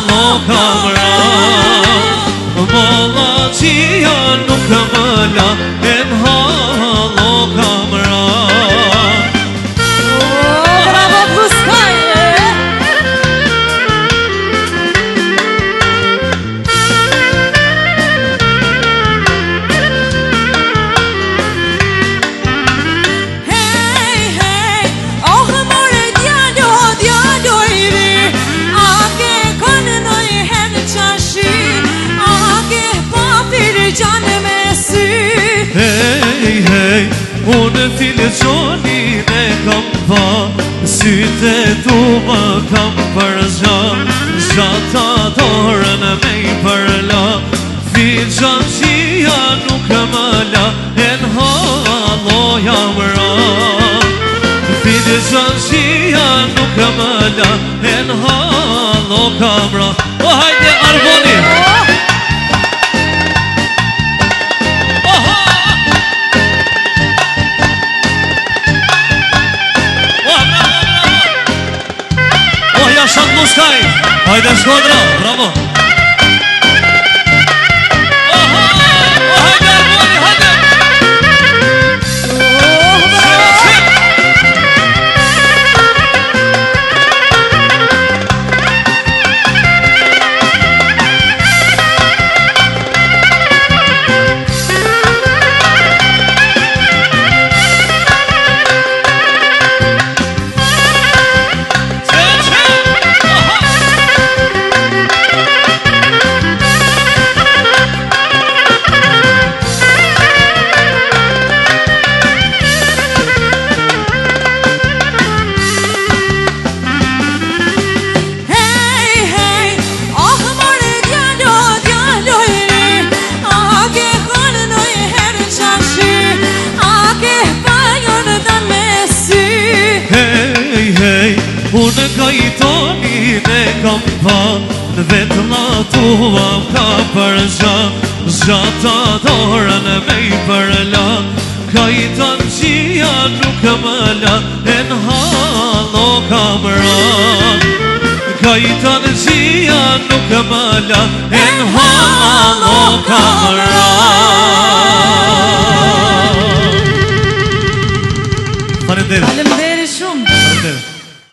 hallo kam ra. Molla qia nuk më la, e në hallo kam ra. Bravo Bluskaj. Unë filxonin e kam pa, syte tu më kam përgja, gjata dorën me I përla, filxan qia nuk më la, e në hallo jam ra. Filxan qia nuk më la, e në hallo kam ra. O hajde Arboni! Shak Bluskaj, hajde Shkodra, bravo. Hajde Arboni, hajde. Unë kajtonin e kam pa, vetë la tua ka përgja, gjata dorën me I përla, kajton qia nuk më la, e në hallo kam ra. Kajton qia nuk më la, e në hallo kam ra. Faleminderit. Faleminderit shumë. Faleminderit.